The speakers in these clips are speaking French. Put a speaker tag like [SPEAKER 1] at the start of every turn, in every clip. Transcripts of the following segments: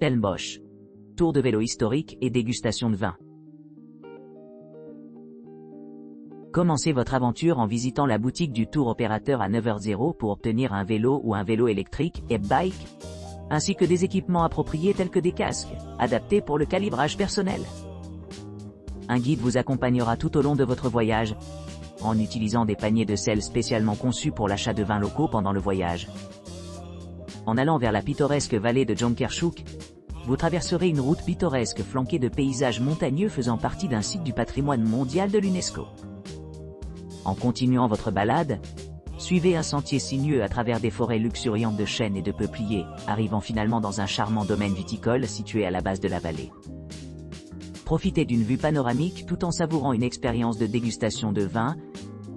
[SPEAKER 1] Stellenbosch. Tour de vélo historique et dégustation de vin. Commencez votre aventure en visitant la boutique du tour opérateur à 9h00 pour obtenir un vélo ou un vélo électrique e-bike, ainsi que des équipements appropriés tels que des casques, adaptés pour le calibrage personnel. Un guide vous accompagnera tout au long de votre voyage, en utilisant des paniers de sel spécialement conçus pour l'achat de vins locaux pendant le voyage. En allant vers la pittoresque vallée de Jonkershoek, vous traverserez une route pittoresque flanquée de paysages montagneux faisant partie d'un site du patrimoine mondial de l'UNESCO. En continuant votre balade, suivez un sentier sinueux à travers des forêts luxuriantes de chênes et de peupliers, arrivant finalement dans un charmant domaine viticole situé à la base de la vallée. Profitez d'une vue panoramique tout en savourant une expérience de dégustation de vin,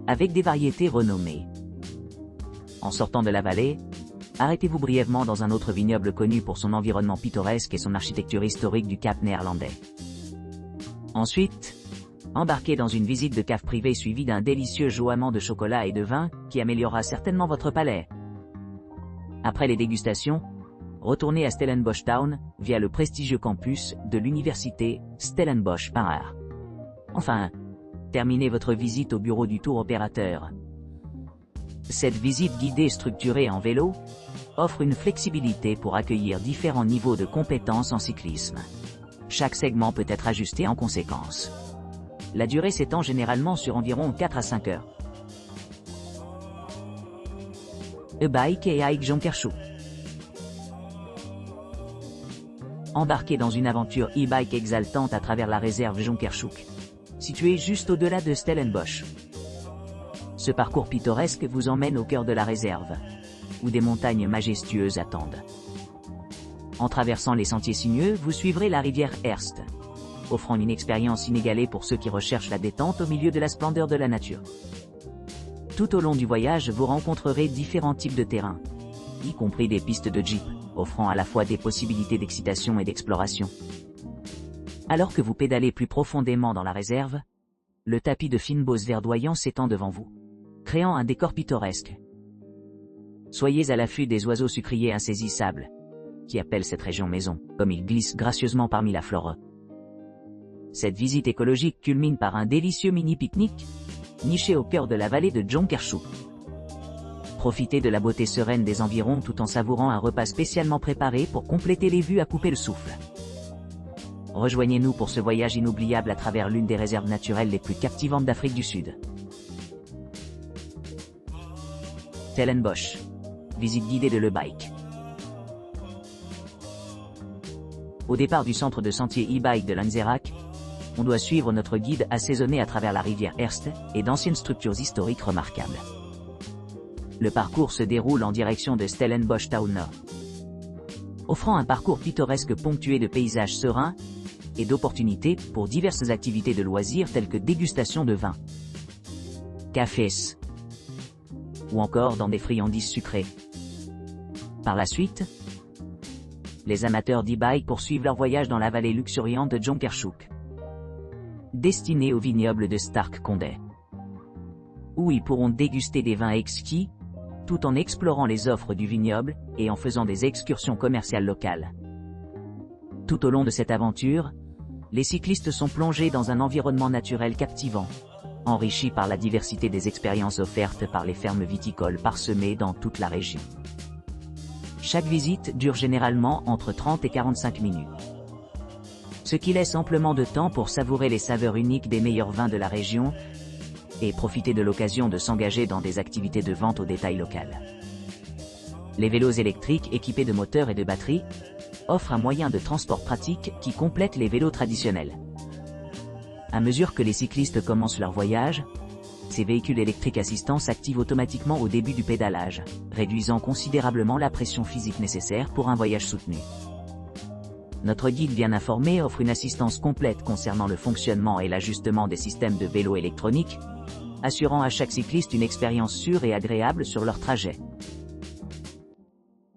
[SPEAKER 1] avec des variétés renommées. En sortant de la vallée, arrêtez-vous brièvement dans un autre vignoble connu pour son environnement pittoresque et son architecture historique du Cap néerlandais. Ensuite, embarquez dans une visite de cave privée suivie d'un délicieux jouement de chocolat et de vin qui améliorera certainement votre palais. Après les dégustations, retournez à Stellenbosch Town via le prestigieux campus de l'université Stellenbosch-Parr. Enfin, terminez votre visite au bureau du tour opérateur. Cette visite guidée structurée en vélo offre une flexibilité pour accueillir différents niveaux de compétences en cyclisme. Chaque segment peut être ajusté en conséquence. La durée s'étend généralement sur environ 4 à 5 heures. E-bike et hike Jonkershoek. Embarquez dans une aventure e-bike exaltante à travers la réserve Jonkershoek, située juste au-delà de Stellenbosch. Ce parcours pittoresque vous emmène au cœur de la réserve, où des montagnes majestueuses attendent. En traversant les sentiers sinueux, vous suivrez la rivière Erst, offrant une expérience inégalée pour ceux qui recherchent la détente au milieu de la splendeur de la nature. Tout au long du voyage, vous rencontrerez différents types de terrains, y compris des pistes de jeep, offrant à la fois des possibilités d'excitation et d'exploration. Alors que vous pédalez plus profondément dans la réserve, le tapis de fynbos verdoyant s'étend devant vous, créant un décor pittoresque. Soyez à l'affût des oiseaux sucriers insaisissables, qui appellent cette région maison, comme ils glissent gracieusement parmi la flore. Cette visite écologique culmine par un délicieux mini-pique-nique, niché au cœur de la vallée de Jonkershoek. Profitez de la beauté sereine des environs tout en savourant un repas spécialement préparé pour compléter les vues à couper le souffle. Rejoignez-nous pour ce voyage inoubliable à travers l'une des réserves naturelles les plus captivantes d'Afrique du Sud. Stellenbosch. Visite guidée de l'e-bike. Au départ du centre de sentier e-bike de Lanzerak, on doit suivre notre guide assaisonné à travers la rivière Erst et d'anciennes structures historiques remarquables. Le parcours se déroule en direction de Stellenbosch Town, offrant un parcours pittoresque ponctué de paysages sereins et d'opportunités pour diverses activités de loisirs telles que dégustation de vin, cafés ou encore dans des friandises sucrées. Par la suite, les amateurs d'e-bike poursuivent leur voyage dans la vallée luxuriante de Jonkershoek, destinée au vignoble de Stark Condé, où ils pourront déguster des vins exquis, tout en explorant les offres du vignoble et en faisant des excursions commerciales locales. Tout au long de cette aventure, les cyclistes sont plongés dans un environnement naturel captivant, enrichi par la diversité des expériences offertes par les fermes viticoles parsemées dans toute la région. Chaque visite dure généralement entre 30 et 45 minutes, ce qui laisse amplement de temps pour savourer les saveurs uniques des meilleurs vins de la région et profiter de l'occasion de s'engager dans des activités de vente au détail local. Les vélos électriques équipés de moteurs et de batteries offrent un moyen de transport pratique qui complète les vélos traditionnels. À mesure que les cyclistes commencent leur voyage, ces véhicules électriques assistants s'activent automatiquement au début du pédalage, réduisant considérablement la pression physique nécessaire pour un voyage soutenu. Notre guide bien informé offre une assistance complète concernant le fonctionnement et l'ajustement des systèmes de vélos électroniques, assurant à chaque cycliste une expérience sûre et agréable sur leur trajet.